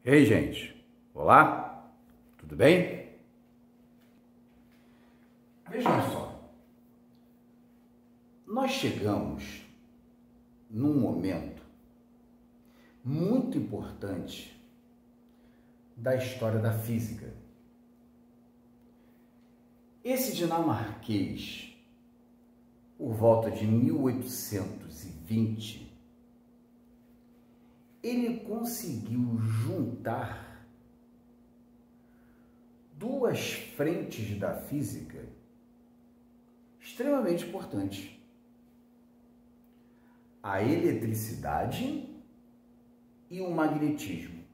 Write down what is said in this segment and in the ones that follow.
Ei, gente! Olá! Tudo bem? Vejam só, nós chegamos num momento muito importante da história da física. Esse dinamarquês, por volta de 1820, ele conseguiu juntar duas frentes da física extremamente importantes: a eletricidade e o magnetismo.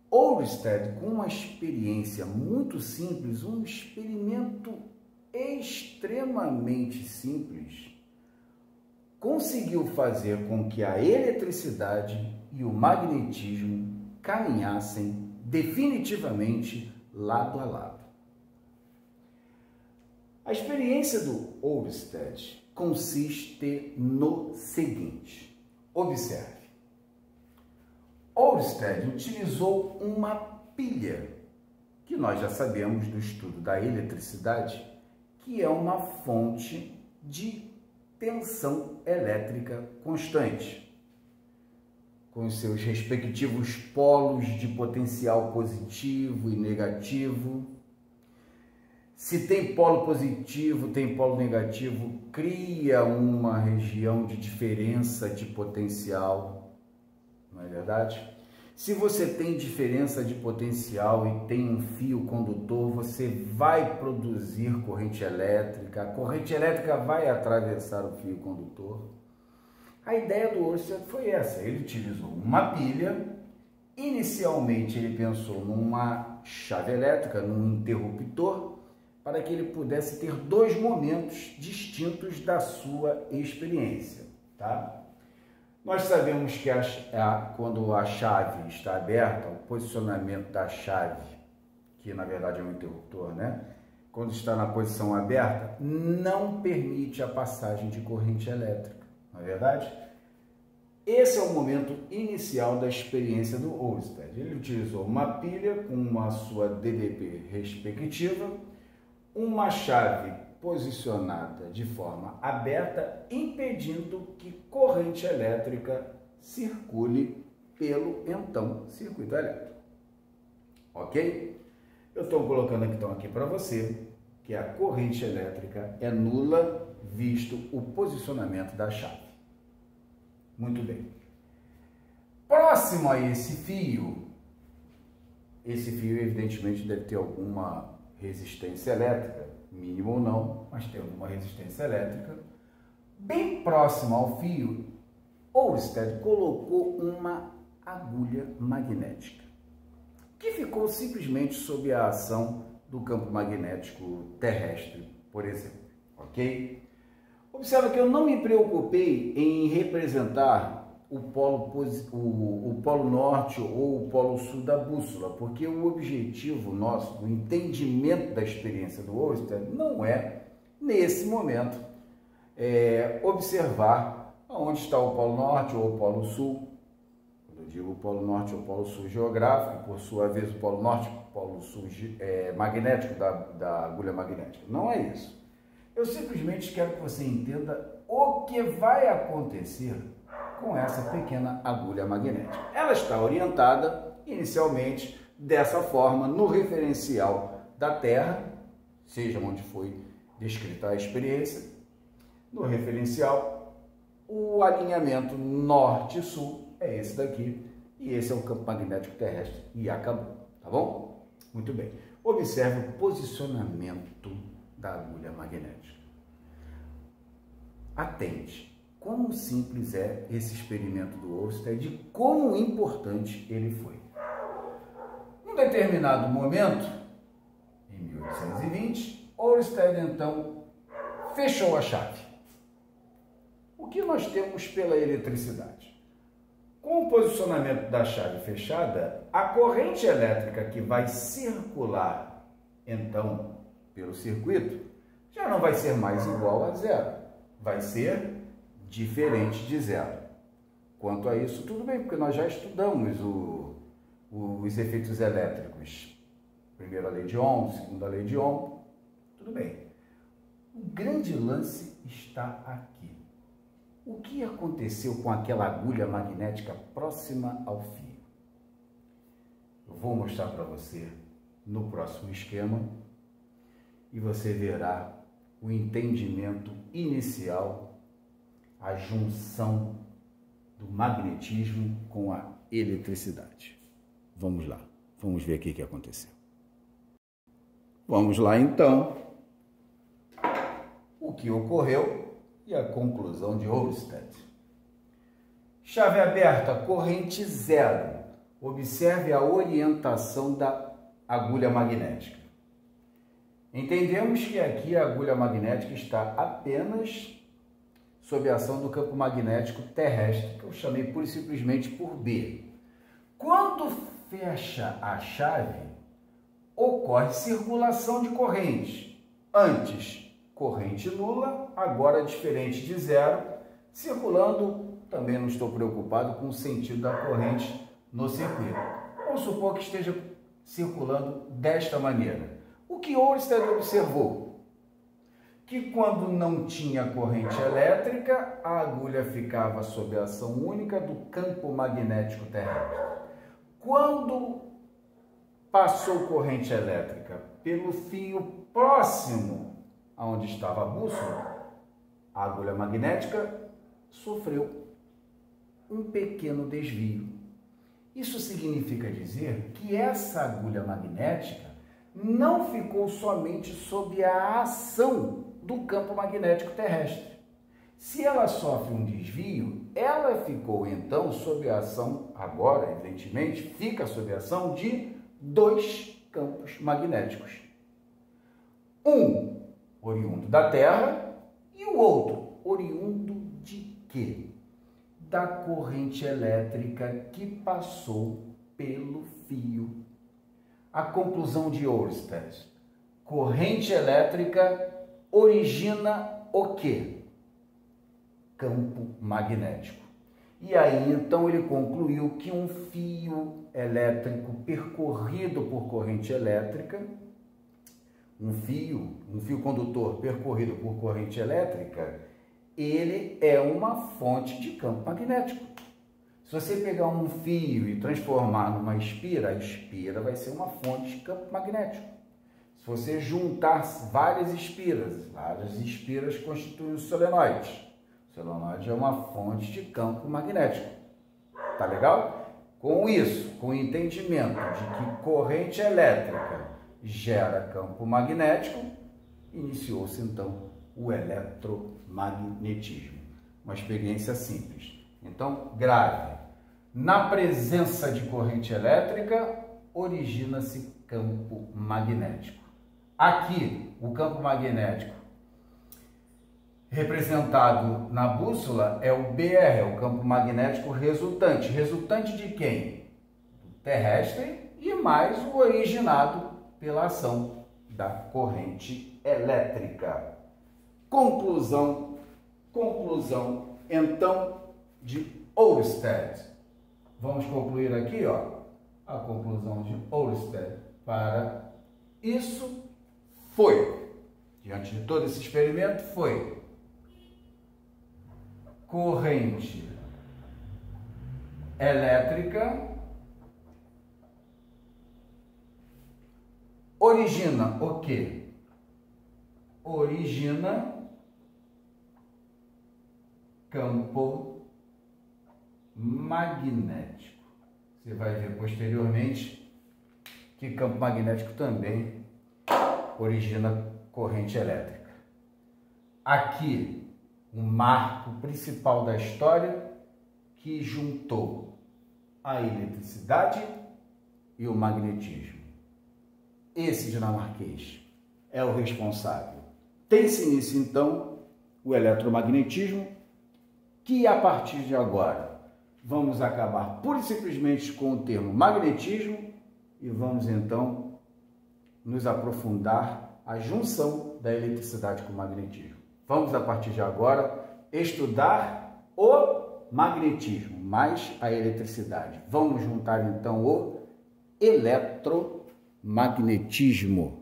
Oersted, com uma experiência muito simples, um experimento extremamente simples, conseguiu fazer com que a eletricidade e o magnetismo caminhassem definitivamente lado a lado. A experiência do Oersted consiste no seguinte: observe. Oersted utilizou uma pilha, que nós já sabemos do estudo da eletricidade, que é uma fonte de tensão elétrica constante, com os seus respectivos polos de potencial positivo e negativo. Se tem polo positivo, tem polo negativo, cria uma região de diferença de potencial, não é verdade? Se você tem diferença de potencial e tem um fio condutor, você vai produzir corrente elétrica, a corrente elétrica vai atravessar o fio condutor. A ideia do Oersted foi essa: ele utilizou uma pilha. Inicialmente ele pensou numa chave elétrica, num interruptor, para que ele pudesse ter dois momentos distintos da sua experiência, tá? Nós sabemos que quando a chave está aberta, o posicionamento da chave, que na verdade é um interruptor, né? Quando está na posição aberta, não permite a passagem de corrente elétrica, não é verdade? Esse é o momento inicial da experiência do Oersted. Ele utilizou uma pilha com a sua DDP respectiva, uma chave posicionada de forma aberta, impedindo que corrente elétrica circule pelo então circuito elétrico. Ok? Eu estou colocando aqui para você que a corrente elétrica é nula visto o posicionamento da chave. Muito bem. Próximo a esse fio evidentemente deve ter alguma resistência elétrica, mínima ou não, mas tem alguma resistência elétrica. Bem próximo ao fio, Oersted colocou uma agulha magnética, que ficou simplesmente sob a ação do campo magnético terrestre, por exemplo, ok? Observa que eu não me preocupei em representar o polo norte ou o polo sul da bússola, porque o objetivo nosso, o entendimento da experiência do Oersted, não é, nesse momento, observar onde está o polo norte ou o polo sul. Quando eu digo polo norte ou polo sul geográfico, por sua vez o polo norte, polo sul magnético da agulha magnética. Não é isso. Eu simplesmente quero que você entenda o que vai acontecer com essa pequena agulha magnética. Ela está orientada inicialmente dessa forma no referencial da Terra, seja onde foi descrita a experiência. No referencial, o alinhamento norte-sul é esse daqui, e esse é o campo magnético terrestre, e acabou, tá bom? Muito bem. Observe o posicionamento da agulha magnética. Atente. Como simples é esse experimento do Oersted e como importante ele foi. Num determinado momento, em 1820, Oersted então fechou a chave. O que nós temos pela eletricidade? Com o posicionamento da chave fechada, a corrente elétrica que vai circular então pelo circuito já não vai ser mais igual a zero, vai ser diferente de zero. Quanto a isso, tudo bem, porque nós já estudamos os efeitos elétricos. Primeira lei de Ohm, segunda lei de Ohm, tudo bem. O grande lance está aqui. O que aconteceu com aquela agulha magnética próxima ao fio? Eu vou mostrar para você no próximo esquema e você verá o entendimento inicial, a junção do magnetismo com a eletricidade. Vamos lá, vamos ver o que aconteceu. Vamos lá então, o que ocorreu e a conclusão de Oersted. Chave aberta, corrente zero. Observe a orientação da agulha magnética. Entendemos que aqui a agulha magnética está apenas sob a ação do campo magnético terrestre, que eu chamei pura e simplesmente por B. Quando fecha a chave, ocorre circulação de corrente. Antes, corrente nula, agora diferente de zero, circulando, também não estou preocupado com o sentido da corrente no circuito. Vamos supor que esteja circulando desta maneira. O que Oersted observou? Que quando não tinha corrente elétrica, a agulha ficava sob a ação única do campo magnético terrestre. Quando passou corrente elétrica pelo fio próximo aonde estava a bússola, a agulha magnética sofreu um pequeno desvio. Isso significa dizer que essa agulha magnética não ficou somente sob a ação do campo magnético terrestre. Se ela sofre um desvio, ela ficou então sob a ação, agora evidentemente, fica sob a ação de dois campos magnéticos. Um oriundo da Terra e o outro oriundo de quê? Da corrente elétrica que passou pelo fio. A conclusão de Oersted: corrente elétrica origina o quê? Campo magnético. E aí então ele concluiu que um fio elétrico percorrido por corrente elétrica, um fio condutor percorrido por corrente elétrica, ele é uma fonte de campo magnético. Se você pegar um fio e transformar numa espira, a espira vai ser uma fonte de campo magnético. Se você juntar várias espiras constituem os solenoides. O solenoide é uma fonte de campo magnético. Tá legal? Com isso, com o entendimento de que corrente elétrica gera campo magnético, iniciou-se então o eletromagnetismo. Uma experiência simples. Então, grave. Na presença de corrente elétrica, origina-se campo magnético. Aqui, o campo magnético representado na bússola é o BR, é o campo magnético resultante. Resultante de quem? Do terrestre e mais o originado pela ação da corrente elétrica. Conclusão, então, de Oersted. Vamos concluir aqui, ó, a conclusão de Oersted para isso foi, diante de todo esse experimento, foi corrente elétrica origina o quê? Origina campo magnético. Você vai ver posteriormente que campo magnético também origina corrente elétrica. Aqui, um marco principal da história que juntou a eletricidade e o magnetismo. Esse dinamarquês é o responsável. Tem-se início, então, o eletromagnetismo, que a partir de agora vamos acabar pura e simplesmente com o termo magnetismo e vamos, então, nos aprofundar a junção da eletricidade com o magnetismo. Vamos, a partir de agora, estudar o magnetismo mais a eletricidade. Vamos juntar, então, o eletromagnetismo.